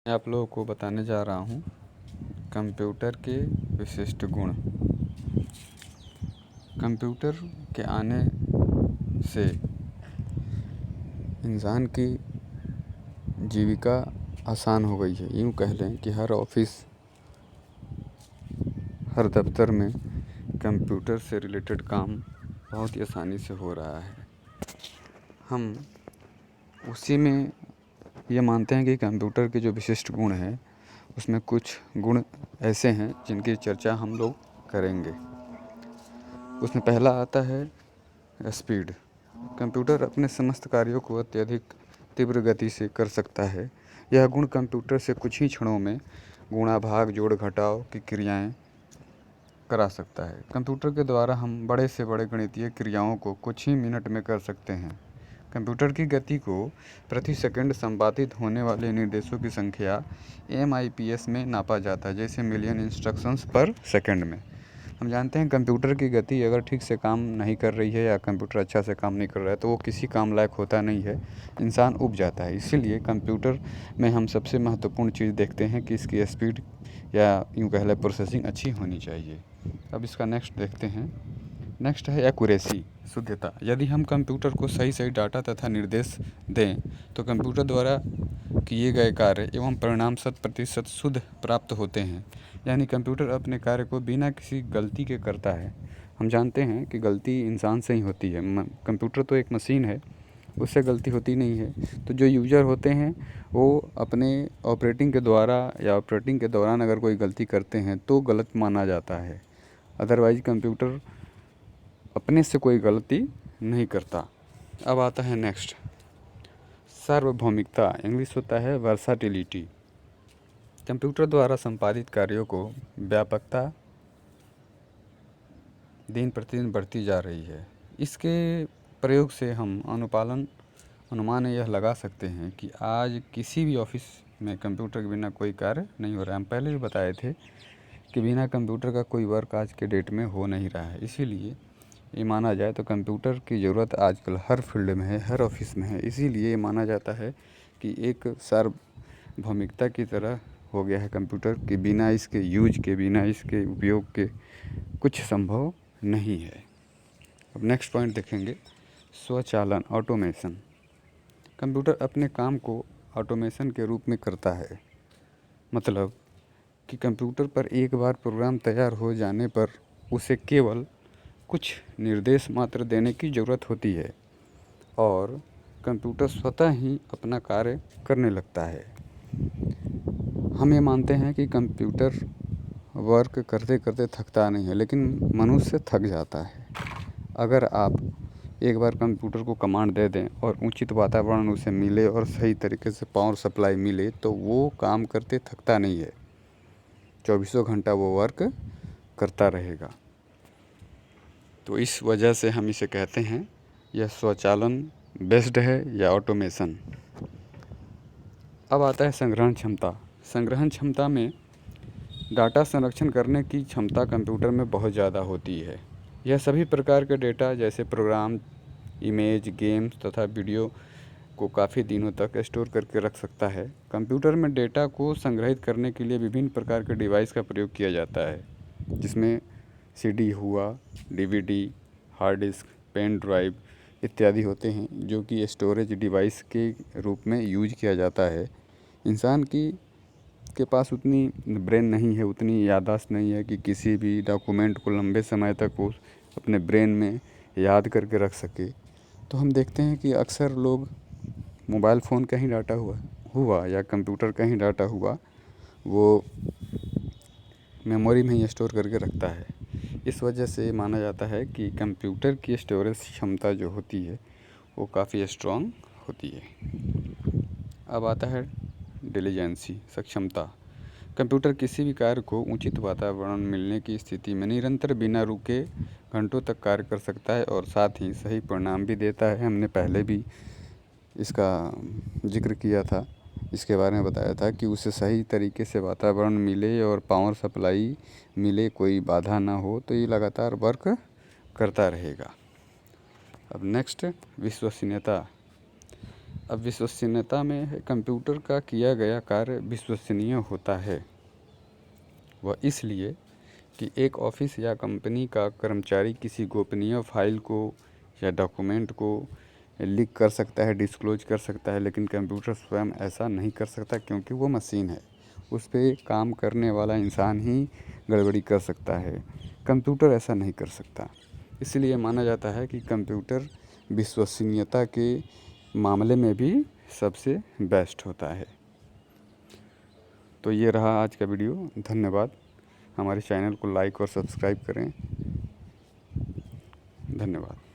मैं आप लोगों को बताने जा रहा हूँ कंप्यूटर के विशिष्ट गुण। कंप्यूटर के आने से इंसान की जीविका आसान हो गई है। यूँ कह लें कि हर ऑफिस, हर दफ्तर में कंप्यूटर से रिलेटेड काम बहुत ही आसानी से हो रहा है। हम उसी में ये मानते हैं कि कंप्यूटर के जो विशिष्ट गुण हैं उसमें कुछ गुण ऐसे हैं जिनकी चर्चा हम लोग करेंगे। उसमें पहला आता है स्पीड। कंप्यूटर अपने समस्त कार्यों को अत्यधिक तीव्र गति से कर सकता है। यह गुण कंप्यूटर से कुछ ही क्षणों में गुणा, भाग, जोड़, घटाव की क्रियाएं करा सकता है। कंप्यूटर के द्वारा हम बड़े से बड़े गणितीय क्रियाओं को कुछ ही मिनट में कर सकते हैं। कंप्यूटर की गति को प्रति सेकंड संपादित होने वाले निर्देशों की संख्या MIPS में नापा जाता है, जैसे मिलियन इंस्ट्रक्शंस पर सेकंड में। हम जानते हैं कंप्यूटर की गति अगर ठीक से काम नहीं कर रही है या कंप्यूटर अच्छा से काम नहीं कर रहा है तो वो किसी काम लायक होता नहीं है, इंसान ऊब जाता है। इसीलिए कंप्यूटर में हम सबसे महत्वपूर्ण चीज़ देखते हैं कि इसकी स्पीड या यूँ कह लें प्रोसेसिंग अच्छी होनी चाहिए। अब इसका नेक्स्ट देखते हैं। नेक्स्ट है एक्यूरेसी, शुद्धता। यदि हम कंप्यूटर को सही डाटा तथा निर्देश दें तो कंप्यूटर द्वारा किए गए कार्य एवं परिणाम 100% शुद्ध प्राप्त होते हैं। यानी कंप्यूटर अपने कार्य को बिना किसी गलती के करता है। हम जानते हैं कि गलती इंसान से ही होती है। कंप्यूटर तो एक मशीन है, उससे गलती होती नहीं है। तो जो यूज़र होते हैं वो अपने ऑपरेटिंग के द्वारा या ऑपरेटिंग के दौरान अगर कोई गलती करते हैं तो गलत माना जाता है। अदरवाइज़ कंप्यूटर अपने से कोई गलती नहीं करता। अब आता है नेक्स्ट, सार्वभौमिकता, इंग्लिश होता है वर्साटिलिटी। कंप्यूटर द्वारा संपादित कार्यों को व्यापकता दिन प्रतिदिन बढ़ती जा रही है। इसके प्रयोग से हम अनुमान यह लगा सकते हैं कि आज किसी भी ऑफिस में कंप्यूटर के बिना कोई कार्य नहीं हो रहा है। हम पहले भी बताए थे कि बिना कंप्यूटर का कोई वर्क आज के डेट में हो नहीं रहा है। इसीलिए ये माना जाए तो कंप्यूटर की ज़रूरत आजकल हर फील्ड में है, हर ऑफिस में है। इसीलिए ये माना जाता है कि एक सार्वभौमिकता की तरह हो गया है कंप्यूटर, कि बिना इसके यूज के, बिना इसके उपयोग के कुछ संभव नहीं है। अब नेक्स्ट पॉइंट देखेंगे, स्वचालन, ऑटोमेशन। कंप्यूटर अपने काम को ऑटोमेशन के रूप में करता है। मतलब कि कंप्यूटर पर एक बार प्रोग्राम तैयार हो जाने पर उसे केवल कुछ निर्देश मात्र देने की ज़रूरत होती है और कंप्यूटर स्वतः ही अपना कार्य करने लगता है। हम ये मानते हैं कि कंप्यूटर वर्क करते करते थकता नहीं है, लेकिन मनुष्य थक जाता है। अगर आप एक बार कंप्यूटर को कमांड दे दें और उचित वातावरण उसे मिले और सही तरीके से पावर सप्लाई मिले तो वो काम करते थकता नहीं है। 24 घंटा वो वर्क करता रहेगा। तो इस वजह से हम इसे कहते हैं यह स्वचालन बेस्ड है या ऑटोमेशन। अब आता है संग्रहण क्षमता। संग्रहण क्षमता में डाटा संरक्षण करने की क्षमता कंप्यूटर में बहुत ज़्यादा होती है। यह सभी प्रकार के डेटा जैसे प्रोग्राम, इमेज, गेम्स तथा वीडियो को काफ़ी दिनों तक स्टोर करके रख सकता है। कंप्यूटर में डेटा को संग्रहित करने के लिए विभिन्न प्रकार के डिवाइस का प्रयोग किया जाता है, जिसमें CD हुआ, DVD, hard disk, pen drive इत्यादि होते हैं, जो कि स्टोरेज डिवाइस के रूप में यूज किया जाता है। इंसान के पास उतनी ब्रेन नहीं है, उतनी याददाश्त नहीं है कि किसी भी डॉक्यूमेंट को लंबे समय तक वो अपने ब्रेन में याद करके रख सके। तो हम देखते हैं कि अक्सर लोग मोबाइल फ़ोन का ही डाटा हुआ या कंप्यूटर का ही डाटा हुआ, वो मेमोरी में ही स्टोर करके रखता है। इस वजह से माना जाता है कि कंप्यूटर की स्टोरेज क्षमता जो होती है वो काफ़ी स्ट्रॉन्ग होती है। अब आता है डिलीजेंसी, सक्षमता। कंप्यूटर किसी भी कार्य को उचित वातावरण मिलने की स्थिति में निरंतर बिना रुके घंटों तक कार्य कर सकता है और साथ ही सही परिणाम भी देता है। हमने पहले भी इसका जिक्र किया था, इसके बारे में बताया था कि उसे सही तरीके से वातावरण मिले और पावर सप्लाई मिले, कोई बाधा ना हो, तो ये लगातार वर्क करता रहेगा। अब नेक्स्ट, विश्वसनीयता। अब विश्वसनीयता में कंप्यूटर का किया गया कार्य विश्वसनीय होता है। वह इसलिए कि एक ऑफिस या कंपनी का कर्मचारी किसी गोपनीय फाइल को या डॉक्यूमेंट को लीक कर सकता है, डिस्क्लोज कर सकता है, लेकिन कंप्यूटर स्वयं ऐसा नहीं कर सकता क्योंकि वो मशीन है। उस पे काम करने वाला इंसान ही गड़बड़ी कर सकता है, कंप्यूटर ऐसा नहीं कर सकता। इसलिए माना जाता है कि कंप्यूटर विश्वसनीयता के मामले में भी सबसे बेस्ट होता है। तो ये रहा आज का वीडियो। धन्यवाद। हमारे चैनल को लाइक और सब्सक्राइब करें। धन्यवाद।